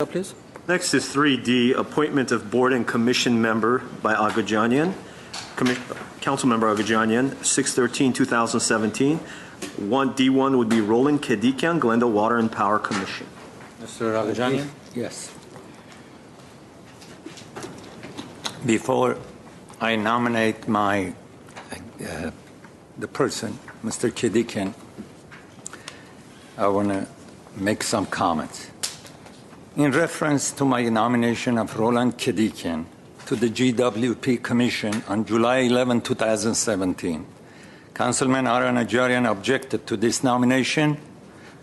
Please. Next is 3D, appointment of board and commission member by Agajanian. Councilmember Agajanian, 6/13/2017. D1 would be Roland Kedikian, Glendale Water and Power Commission. Mr. Agajanian? Yes. Before I nominate the person, Mr. Kedikian, I want to make some comments. In reference to my nomination of Roland Kedikian to the GWP Commission on July 11, 2017, Councilman Ara Najarian objected to this nomination,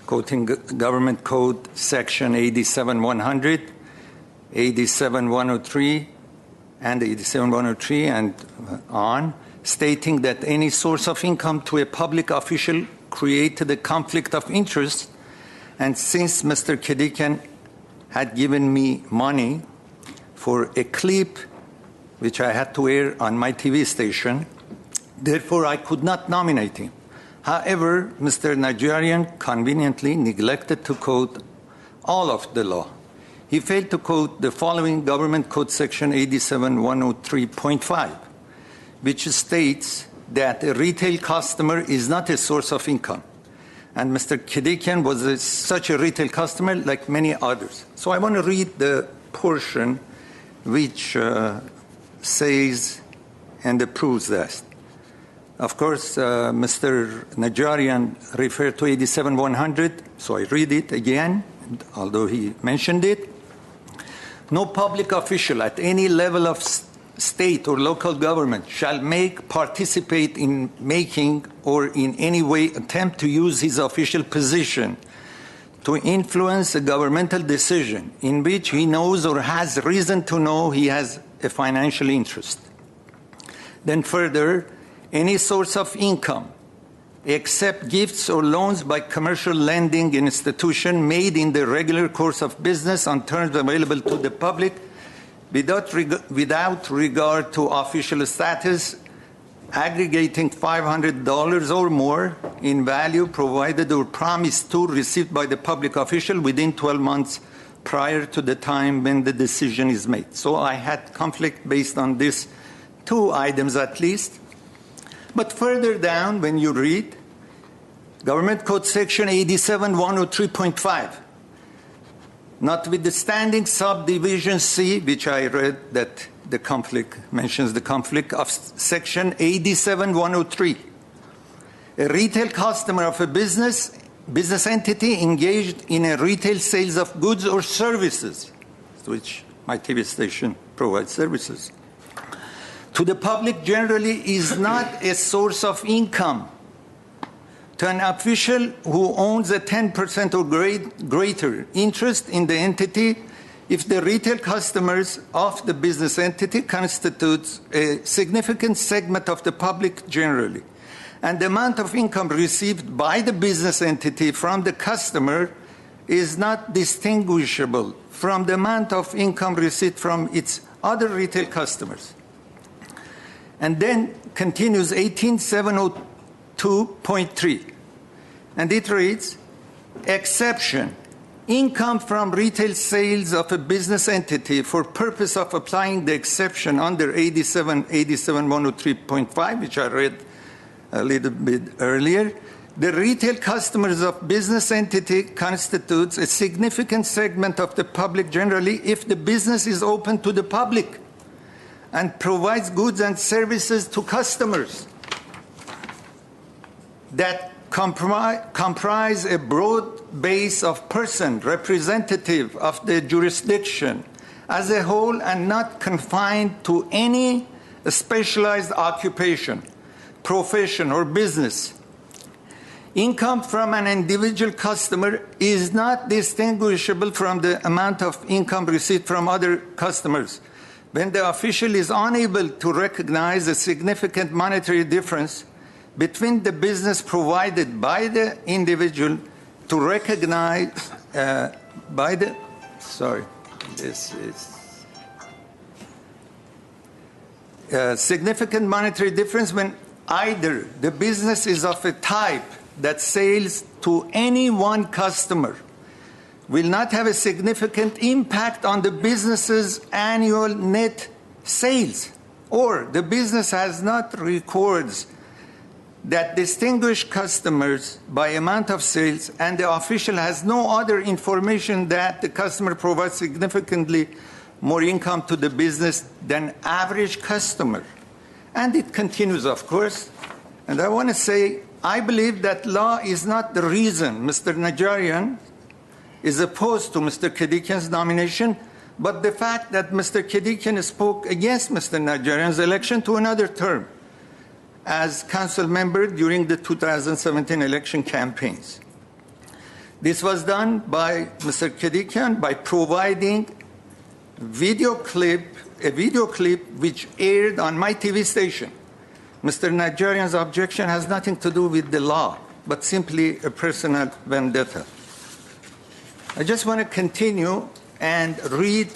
quoting Government Code Section 87-100, 87-103, and 87-103 and on, stating that any source of income to a public official created a conflict of interest, and since Mr. Kedikian had given me money for a clip which I had to air on my TV station, therefore I could not nominate him. However, Mr. Najarian conveniently neglected to quote all of the law. He failed to quote the following Government Code Section 87-103.5, which states that a retail customer is not a source of income. And Mr. Kedikian was such a retail customer like many others. So I want to read the portion which says and proves that. Of course, Mr. Najarian referred to 87-100, so I read it again, although he mentioned it. No public official at any level of state or local government shall participate in making or in any way attempt to use his official position to influence a governmental decision in which he knows or has reason to know he has a financial interest. Then further, any source of income except gifts or loans by commercial lending institution made in the regular course of business on terms available to the public without regard to official status, aggregating $500 or more in value provided or promised to received by the public official within 12 months prior to the time when the decision is made. So I had conflict based on these two items at least. But further down, when you read Government Code Section 87-103.5, notwithstanding subdivision C, which I read that the conflict mentions the conflict of Section 87-103, a retail customer of a business entity engaged in a retail sales of goods or services, which my TV station provides services, to the public generally is not a source of income. To an official who owns a 10% or greater interest in the entity, if the retail customers of the business entity constitutes a significant segment of the public generally, and the amount of income received by the business entity from the customer is not distinguishable from the amount of income received from its other retail customers. And then continues 18702.3, and it reads, exception, income from retail sales of a business entity for purpose of applying the exception under 87-103.5, which I read a little bit earlier. The retail customers of business entity constitutes a significant segment of the public generally if the business is open to the public and provides goods and services to customers that comprise a broad base of person representative of the jurisdiction as a whole and not confined to any specialized occupation, profession, or business. Income from an individual customer is not distinguishable from the amount of income received from other customers. When the official is unable to recognize a significant monetary difference between the business provided by the individual to recognize significant monetary difference when either the business is of a type that sells to any one customer will not have a significant impact on the business's annual net sales, or the business has not records that distinguish customers by amount of sales, and the official has no other information that the customer provides significantly more income to the business than average customer. And it continues, of course. And I want to say, I believe that law is not the reason Mr. Najarian is opposed to Mr. Kedikian's nomination, but the fact that Mr. Kedikian spoke against Mr. Najarian's election to another term as council member during the 2017 election campaigns. This was done by Mr. Kedikian by providing a video clip which aired on my TV station. Mr. Najarian's objection has nothing to do with the law, but simply a personal vendetta. I just want to continue and read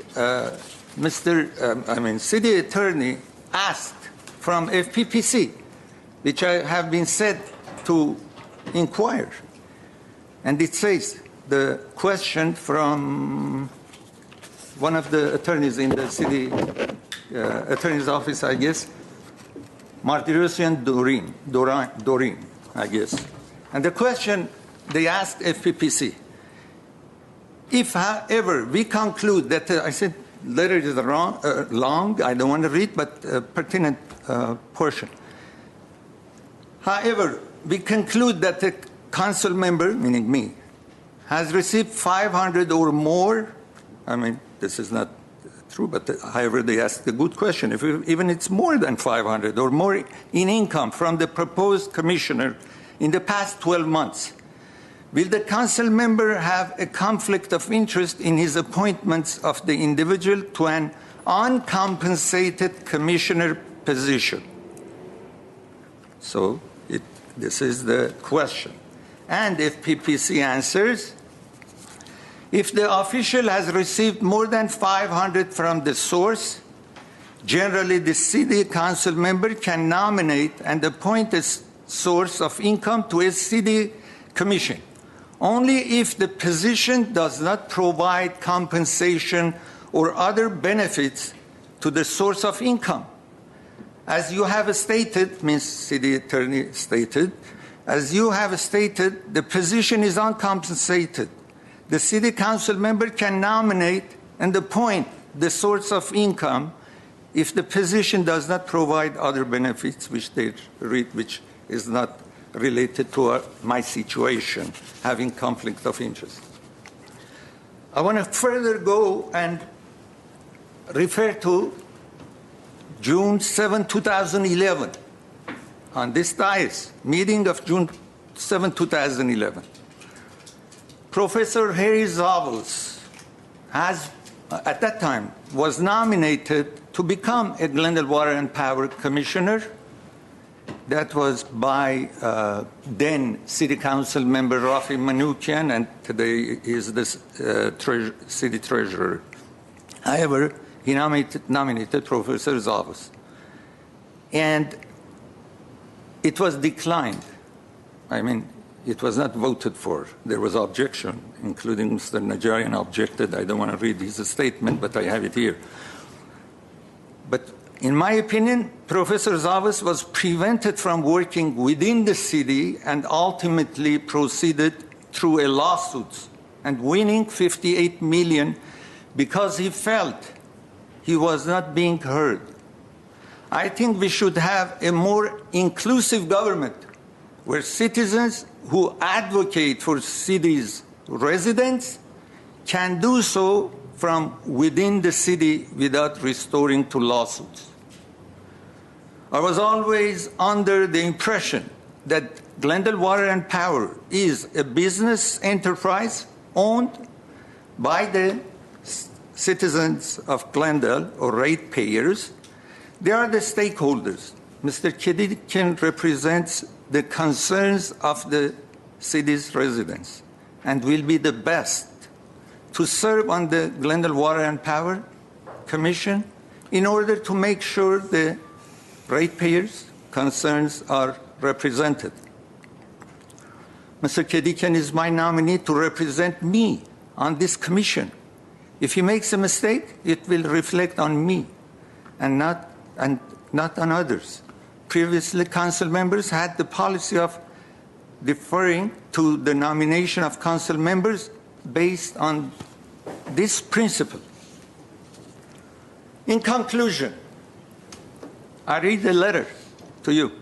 City Attorney asked from FPPC, which I have been said to inquire. And it says, the question from one of the attorneys in the city attorney's office, I guess, Martirosyan Dorin, I guess. And the question they asked FPPC, if, however, we conclude that, I said, letter is long, I don't want to read, but pertinent portion. However, we conclude that the council member, meaning me, has received 500 or more. I mean, this is not true, but however, they asked a good question. If even it's more than 500 or more in income from the proposed commissioner in the past 12 months, will the council member have a conflict of interest in his appointments of the individual to an uncompensated commissioner position? So this is the question. And if PPC answers, if the official has received more than 500 from the source, generally the city council member can nominate and appoint a source of income to a city commission, only if the position does not provide compensation or other benefits to the source of income. As you have stated, Ms. City Attorney stated, as you have stated, the position is uncompensated. The city council member can nominate and appoint the source of income if the position does not provide other benefits, which they read, which is not related to my situation, having conflict of interest. I want to further go and refer to June 7, 2011, on this dais, meeting of June 7, 2011. Professor Harry Zavels at that time, was nominated to become a Glendale Water and Power Commissioner. That was by then City Council member Rafi Manoukian, and today is the City Treasurer. However, he nominated Professor Zavos. And it was declined. I mean, it was not voted for. There was objection, including Mr. Najarian objected. I don't want to read his statement, but I have it here. But in my opinion, Professor Zavos was prevented from working within the city and ultimately proceeded through a lawsuit and winning $58 million because he felt he was not being heard. I think we should have a more inclusive government where citizens who advocate for cities' residents can do so from within the city without resorting to lawsuits. I was always under the impression that Glendale Water and Power is a business enterprise owned by the citizens of Glendale or ratepayers. They are the stakeholders. Mr. Kedikian represents the concerns of the city's residents and will be the best to serve on the Glendale Water and Power Commission in order to make sure the ratepayers' concerns are represented. Mr. Kedikian is my nominee to represent me on this commission. If he makes a mistake, it will reflect on me and not on others. Previously, council members had the policy of deferring to the nomination of council members based on this principle. In conclusion, I read the letter to you.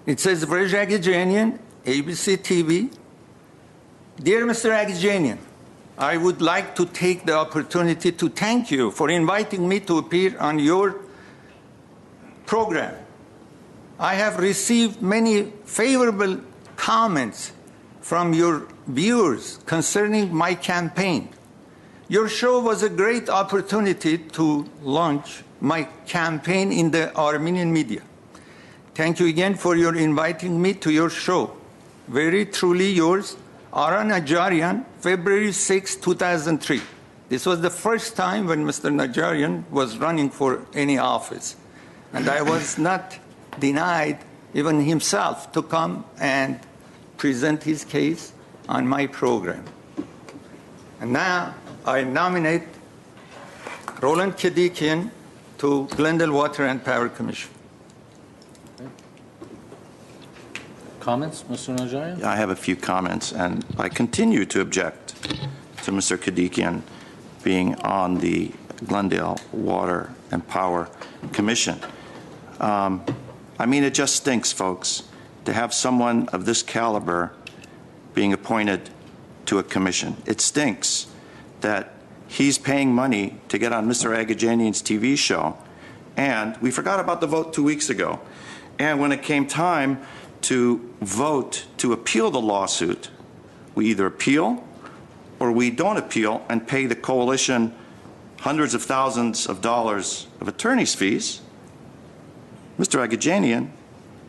It says, Vrej Agajanian, ABC TV. Dear Mr. Agajanian, I would like to take the opportunity to thank you for inviting me to appear on your program. I have received many favorable comments from your viewers concerning my campaign. Your show was a great opportunity to launch my campaign in the Armenian media. Thank you again for your inviting me to your show. Very truly yours, Aran Najarian, February 6, 2003. This was the first time when Mr. Najarian was running for any office. And I was not denied, even himself, to come and present his case on my program. And now I nominate Roland Kedikian to Glendale Water and Power Commission. Comments, Mr. Najarian? I have a few comments, and I continue to object to Mr. Kedikian being on the Glendale Water and Power Commission. I mean, it just stinks, folks, to have someone of this caliber being appointed to a commission. It stinks that he's paying money to get on Mr. Agajanian's TV show, and we forgot about the vote 2 weeks ago. And when it came time to vote to appeal the lawsuit, we either appeal or we don't appeal and pay the coalition hundreds of thousands of dollars of attorney's fees. Mr. Agajanian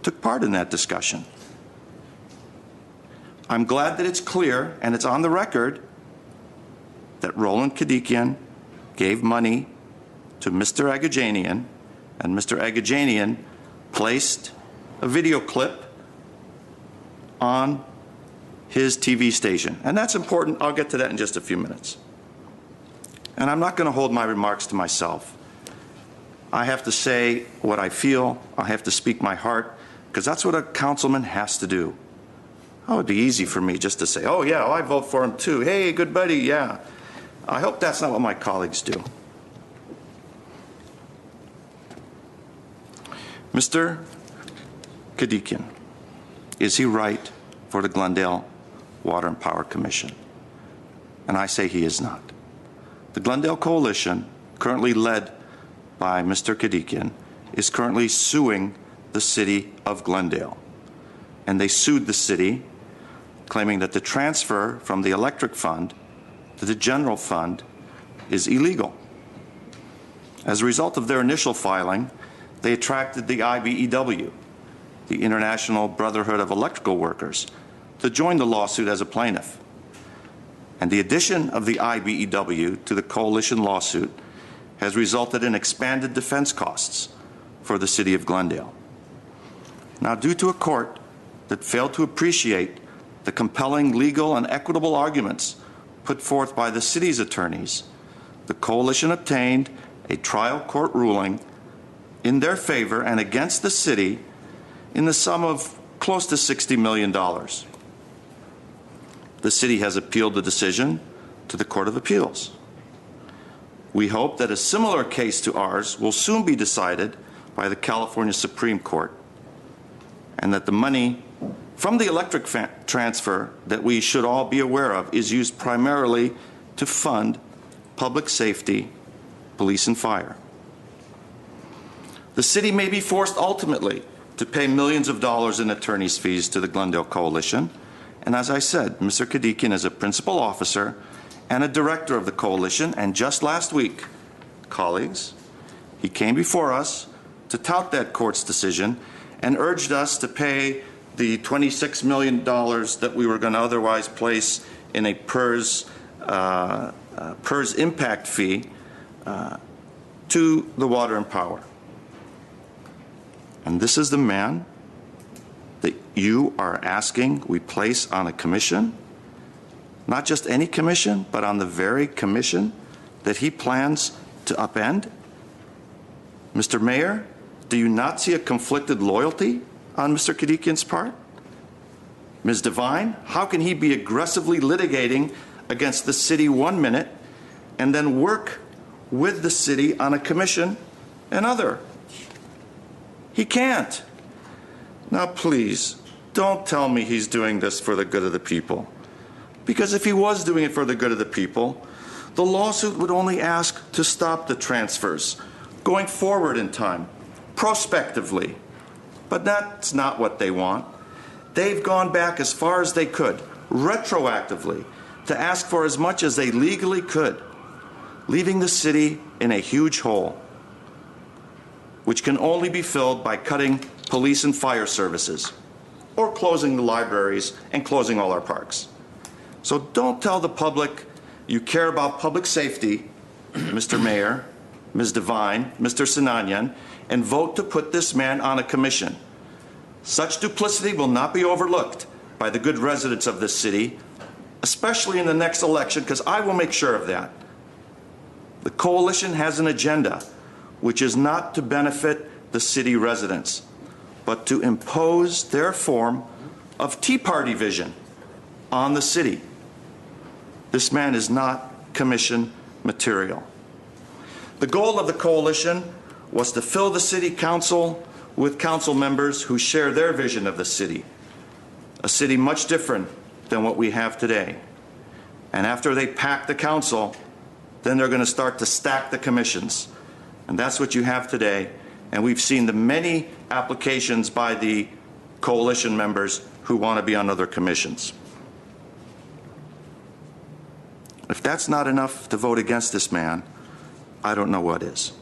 took part in that discussion. I'm glad that it's clear and it's on the record that Roland Kedikian gave money to Mr. Agajanian, and Mr. Agajanian placed a video clip on his TV station. And that's important. I'll get to that in just a few minutes. And I'm not going to hold my remarks to myself. I have to say what I feel. I have to speak my heart, because that's what a councilman has to do. Oh, it'd be easy for me just to say, oh, yeah, I vote for him too. Hey, good buddy, yeah. I hope that's not what my colleagues do. Mr. Kedikian, is he right for the Glendale Water and Power Commission? And I say he is not. The Glendale Coalition, currently led by Mr. Kedikian, is currently suing the city of Glendale. And they sued the city, claiming that the transfer from the electric fund to the general fund is illegal. As a result of their initial filing, they attracted the IBEW, the International Brotherhood of Electrical Workers, to join the lawsuit as a plaintiff. And the addition of the IBEW to the coalition lawsuit has resulted in expanded defense costs for the city of Glendale. Now, due to a court that failed to appreciate the compelling legal and equitable arguments put forth by the city's attorneys, the coalition obtained a trial court ruling in their favor and against the city in the sum of close to $60 million. The city has appealed the decision to the Court of Appeals. We hope that a similar case to ours will soon be decided by the California Supreme Court, and that the money from the electric transfer that we should all be aware of is used primarily to fund public safety, police, and fire. The city may be forced ultimately to pay millions of dollars in attorney's fees to the Glendale Coalition. And as I said, Mr. Kedikian is a principal officer and a director of the coalition. And just last week, colleagues, he came before us to tout that court's decision and urged us to pay the $26 million that we were going to otherwise place in a PERS impact fee to the Water and Power. And this is the man that you are asking we place on a commission? not just any commission, but on the very commission that he plans to upend? Mr. Mayor, do you not see a conflicted loyalty on Mr. Kedikian's part? Ms. Devine, how can he be aggressively litigating against the city 1 minute and then work with the city on a commission another? He can't. Now, please, don't tell me he's doing this for the good of the people. Because if he was doing it for the good of the people, the lawsuit would only ask to stop the transfers going forward in time, prospectively. But that's not what they want. They've gone back as far as they could, retroactively, to ask for as much as they legally could, leaving the city in a huge hole, which can only be filled by cutting police and fire services, or closing the libraries and closing all our parks. So don't tell the public you care about public safety, Mr. Mayor, Ms. Devine, Mr. Sinanian, and vote to put this man on a commission. Such duplicity will not be overlooked by the good residents of this city, especially in the next election, because I will make sure of that. The coalition has an agenda, which is not to benefit the city residents, but to impose their form of Tea Party vision on the city. This man is not commission material. The goal of the coalition was to fill the city council with council members who share their vision of the city, a city much different than what we have today. And after they pack the council, then they're going to start to stack the commissions. And that's what you have today. And we've seen the many applications by the coalition members who want to be on other commissions. If that's not enough to vote against this man, I don't know what is.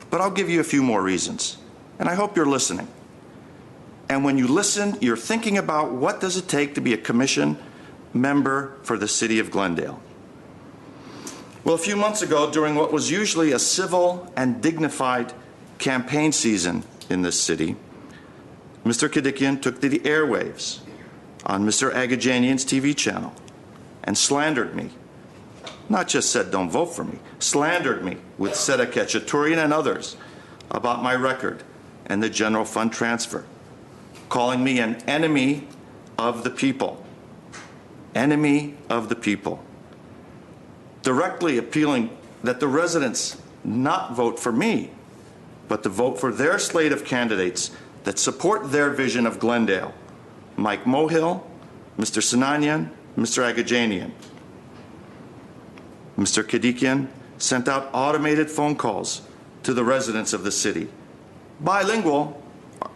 But I'll give you a few more reasons. And I hope you're listening. And when you listen, you're thinking about what does it take to be a commission member for the city of Glendale. Well, a few months ago, during what was usually a civil and dignified campaign season in this city, Mr. Kedikian took to the airwaves on Mr. Agajanian's TV channel and slandered me. Not just said, don't vote for me, slandered me with Seda Ketchaturian and others about my record and the general fund transfer, calling me an enemy of the people. Enemy of the people. Directly appealing that the residents not vote for me, but to vote for their slate of candidates that support their vision of Glendale: Mike Mohill, Mr. Sinanian, Mr. Agajanian. Mr. Kedikian sent out automated phone calls to the residents of the city, bilingual,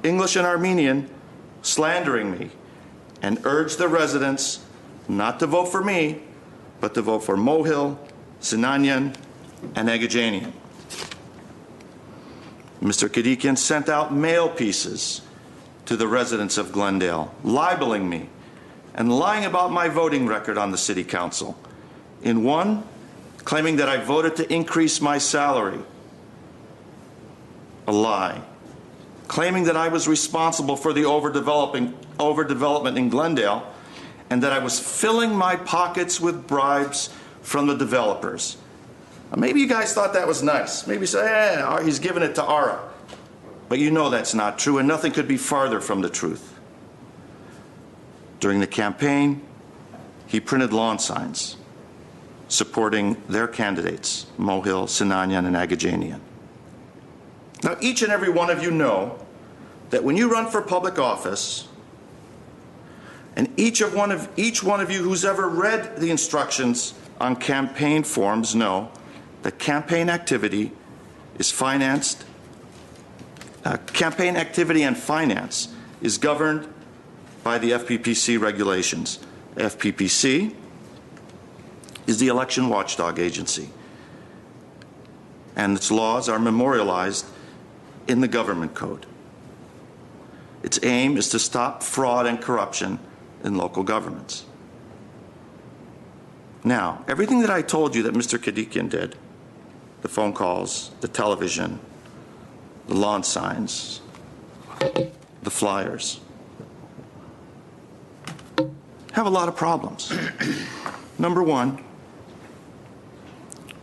English and Armenian, slandering me, and urged the residents not to vote for me, but to vote for Mohill, Sinanian, and Agajanian. Mr. Kedikian sent out mail pieces to the residents of Glendale, libeling me and lying about my voting record on the city council. In one, claiming that I voted to increase my salary. A lie. Claiming that I was responsible for the overdevelopment in Glendale, and that I was filling my pockets with bribes from the developers. Now, maybe you guys thought that was nice. Maybe you say, he's giving it to Ara. But you know that's not true, and nothing could be farther from the truth. During the campaign, he printed lawn signs supporting their candidates, Mohill, Sinanian, and Agajanian. Now, each and every one of you know that when you run for public office, and each one of you who's ever read the instructions on campaign forms know that campaign activity is financed. Campaign activity and finance is governed by the FPPC regulations. FPPC is the election watchdog agency, and its laws are memorialized in the government code. Its aim is to stop fraud and corruption in local governments. Now, everything that I told you that Mr. Kedikian did, the phone calls, the television, the lawn signs, the flyers, have a lot of problems. Number one,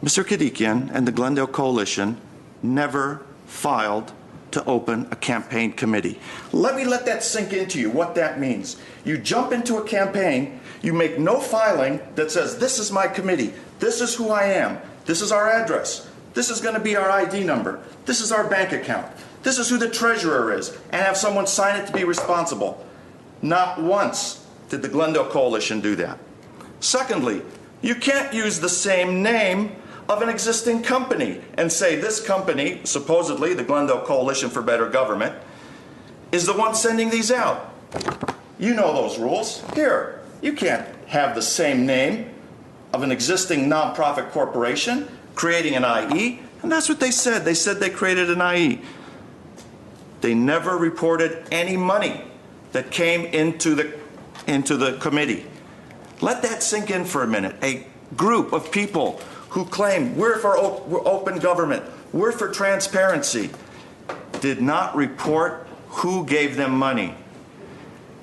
Mr. Kedikian and the Glendale Coalition never filed to open a campaign committee. Let me let that sink into you, what that means. You jump into a campaign, you make no filing that says, this is my committee, this is who I am, this is our address, this is going to be our ID number, this is our bank account, this is who the treasurer is, and have someone sign it to be responsible. Not once did the Glendale Coalition do that. Secondly, you can't use the same name of an existing company and say this company, supposedly the Glendale Coalition for Better Government, is the one sending these out. You know those rules. Here, you can't have the same name of an existing nonprofit corporation creating an IE, and that's what they said. They said they created an IE. They never reported any money that came into the committee. Let that sink in for a minute. A group of people who claim we're for open government, we're for transparency, did not report who gave them money.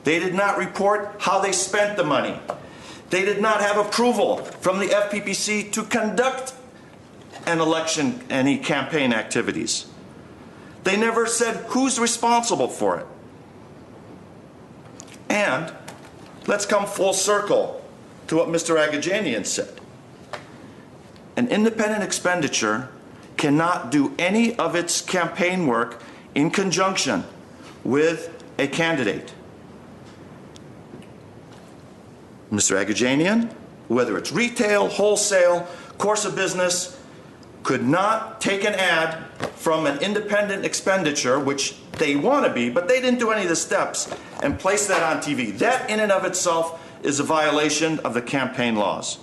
They did not report how they spent the money. They did not have approval from the FPPC to conduct an election, any campaign activities. They never said who's responsible for it. And let's come full circle to what Mr. Agajanian said. An independent expenditure cannot do any of its campaign work in conjunction with a candidate. Mr. Agajanian, whether it's retail, wholesale, course of business, could not take an ad from an independent expenditure, which they want to be, but they didn't do any of the steps, and place that on TV. That in and of itself is a violation of the campaign laws.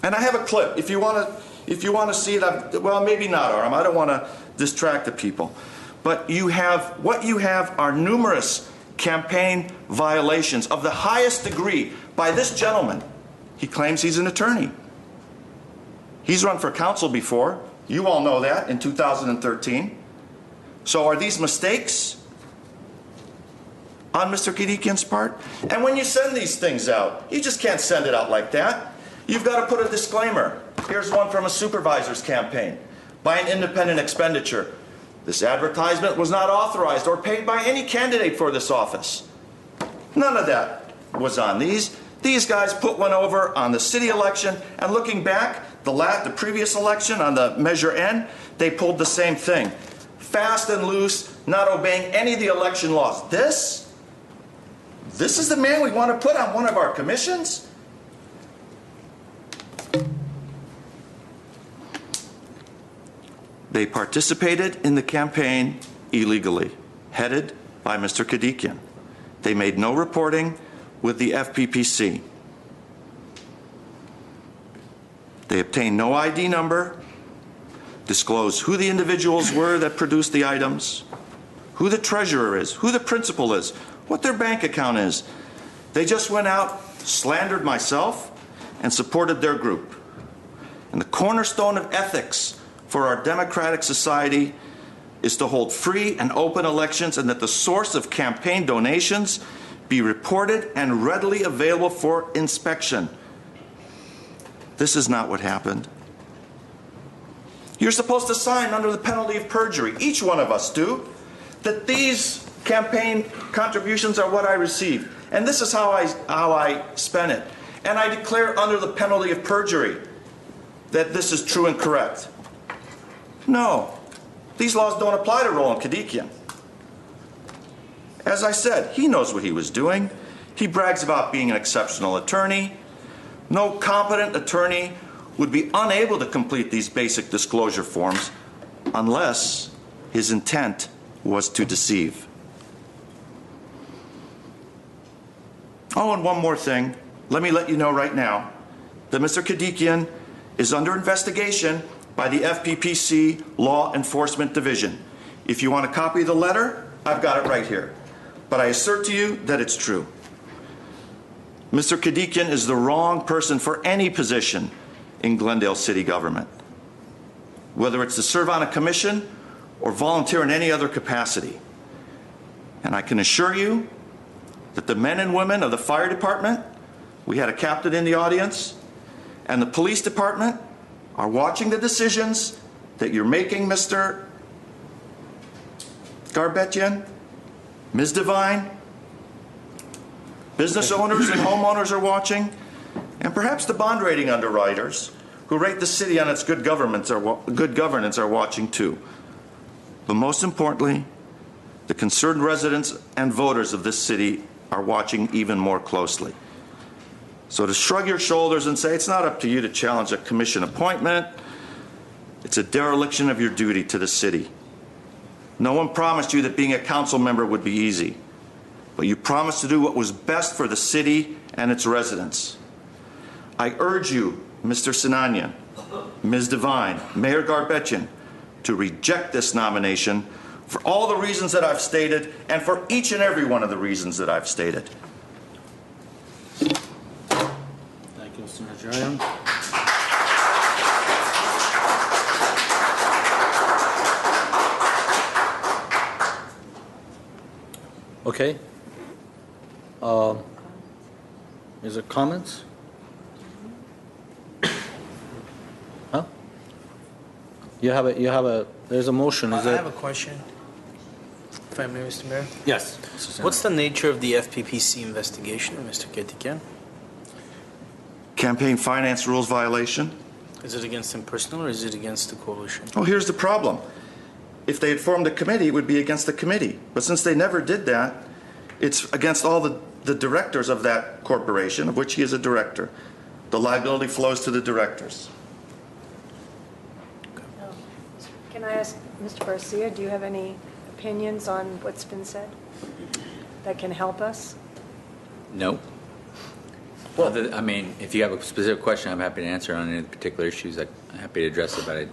And I have a clip. If you want to see it, well, maybe not, Aram. I don't want to distract the people. But what you have are numerous campaign violations of the highest degree by this gentleman. He claims he's an attorney. He's run for council before. You all know that, in 2013. So are these mistakes on Mr. Kedikian's part? And when you send these things out, you just can't send it out like that. You've got to put a disclaimer. Here's one from a supervisor's campaign by an independent expenditure. This advertisement was not authorized or paid by any candidate for this office. None of that was on these. These guys put one over on the city election, and looking back, the previous election on the Measure N, they pulled the same thing. Fast and loose, not obeying any of the election laws. This is the man we want to put on one of our commissions? They participated in the campaign illegally, headed by Mr. Kedikian. They made no reporting with the FPPC. They obtained no ID number, disclosed who the individuals were that produced the items, who the treasurer is, who the principal is, what their bank account is. They just went out, slandered myself, and supported their group. And the cornerstone of ethics for our democratic society is to hold free and open elections, and that the source of campaign donations be reported and readily available for inspection. This is not what happened. You're supposed to sign under the penalty of perjury, each one of us do, that these campaign contributions are what I receive, and this is how I spend it. And I declare under the penalty of perjury that this is true and correct. No, these laws don't apply to Roland Kedikian. As I said, he knows what he was doing. He brags about being an exceptional attorney. No competent attorney would be unable to complete these basic disclosure forms unless his intent was to deceive. Oh, and one more thing. Let me let you know right now that Mr. Kedikian is under investigation by the FPPC Law Enforcement Division. If you want a copy of the letter, I've got it right here. But I assert to you that it's true. Mr. Kedikian is the wrong person for any position in Glendale city government, whether it's to serve on a commission or volunteer in any other capacity. And I can assure you that the men and women of the fire department, We had a captain in the audience, and the police department are watching the decisions that you're making, Mr. Garbetian, Ms. Devine. Business owners and homeowners are watching, and perhaps the bond rating underwriters who rate the city on its good governance are watching too. But most importantly, the concerned residents and voters of this city are watching even more closely. So to shrug your shoulders and say it's not up to you to challenge a commission appointment, it's a dereliction of your duty to the city. No one promised you that being a council member would be easy, but you promised to do what was best for the city and its residents. I urge you, Mr. Sinanian, Ms. Devine, Mayor Garbetian, to reject this nomination for all the reasons that I've stated and for each and every one of the reasons that I've stated. Thank you, Mr. Najarian. Okay. Is there comments? Huh? There's a motion. I have a question, if I may, Mr. Mayor. Yes. What's the nature of the FPPC investigation, Mr. Kedikian? Campaign finance rules violation? Is it against him personally, or is it against the coalition? Well, here's the problem. If they had formed a committee, it would be against the committee. But since they never did that, it's against all the directors of that corporation, of which he is a director. The liability flows to the directors. Can I ask, Mr. Garcia, do you have any opinions on what's been said that can help us? No. Well, I mean, if you have a specific question, I'm happy to answer on any particular issues. I'm happy to address it, but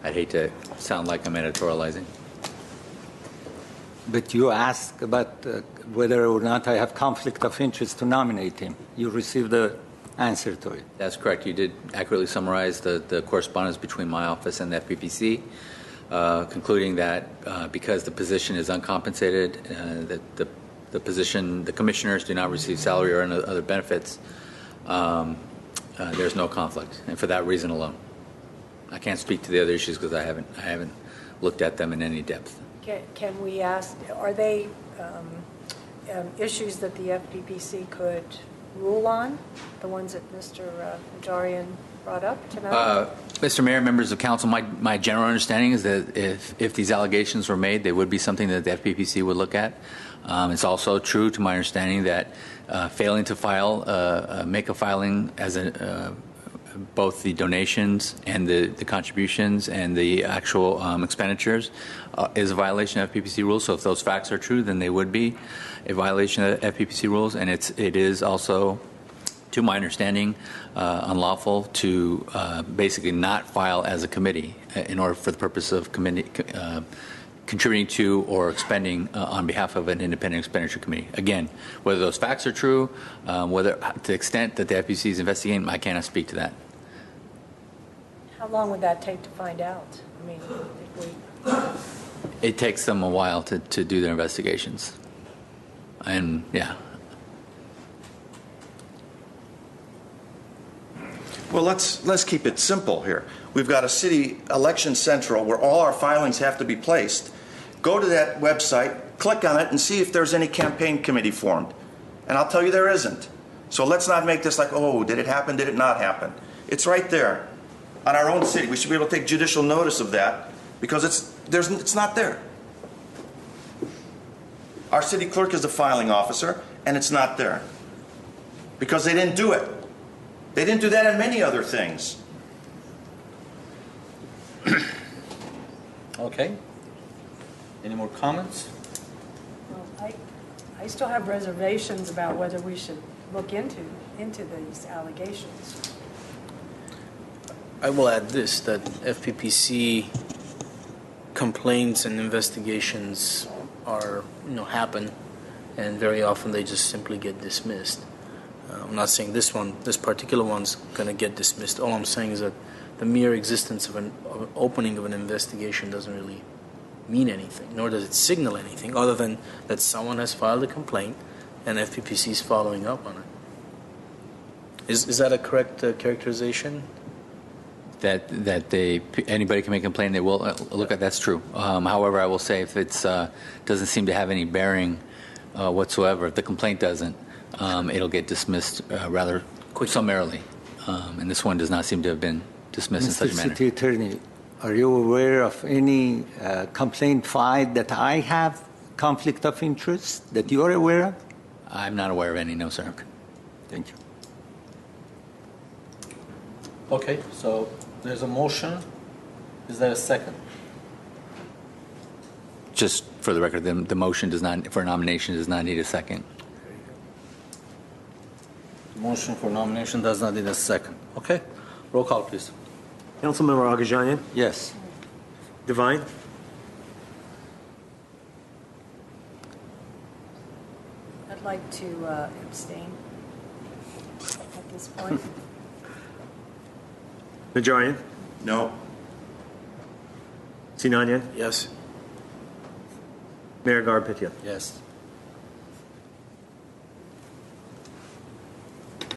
I'd hate to sound like I'm editorializing. But you asked about whether or not I have conflict of interest to nominate him. You received the answer to it. That's correct. You did accurately summarize the correspondence between my office and the FPPC, concluding that because the position is uncompensated, that the commissioners do not receive salary or other benefits, there's no conflict, and for that reason alone. I can't speak to the other issues because I haven't looked at them in any depth. Can we ask, are they issues that the FPPC could rule on, the ones that Mr. Najarian brought up tonight? Mr. Mayor, members of council, my general understanding is that if these allegations were made, they would be something that the FPPC would look at. It's also true, to my understanding, that failing to make a filing as both the donations and the contributions and the actual expenditures is a violation of FPPC rules. So if those facts are true, then they would be a violation of FPPC rules. And it is also, to my understanding, unlawful to basically not file as a committee in order for the purpose of contributing to or expending on behalf of an independent expenditure committee. Again, whether those facts are true, whether to the extent that the FPC is investigating, I cannot speak to that. How long would that take to find out? I mean, if we... It takes them a while to do their investigations. And yeah. Well, let's keep it simple here. We've got a city election central where all our filings have to be placed. Go to that website, click on it, and see if there's any campaign committee formed. And I'll tell you there isn't. So let's not make this like, oh, did it happen, did it not happen? It's right there on our own city. We should be able to take judicial notice of that because it's not there. Our city clerk is the filing officer, and it's not there because they didn't do it. They didn't do that in many other things. Okay. Any more comments? Well, I still have reservations about whether we should look into these allegations. I will add this, that FPPC complaints and investigations are, happen, and very often they just simply get dismissed. I'm not saying this particular one's going to get dismissed. All I'm saying is that the mere existence of an opening of an investigation doesn't really mean anything, nor does it signal anything other than that someone has filed a complaint and FPPC is following up on it. Is that a correct characterization? That anybody can make a complaint, they will look at. That's true. However, I will say if it's doesn't seem to have any bearing whatsoever, if the complaint doesn't, it'll get dismissed rather summarily. And this one does not seem to have been dismissed in Mr. such a manner. City Attorney, are you aware of any complaint filed that I have conflict of interest that you are aware of? I'm not aware of any, no, sir. Thank you. Okay, so there's a motion. Is there a second? Just for the record, the motion does not, for nomination does not need a second. The motion for nomination does not need a second. Okay, roll call, please. Councilmember Agajanian, Yes. Devine, I'd like to abstain at this point. Najarian, No. Sinanian, Yes. Mayor Garapetian. Yes.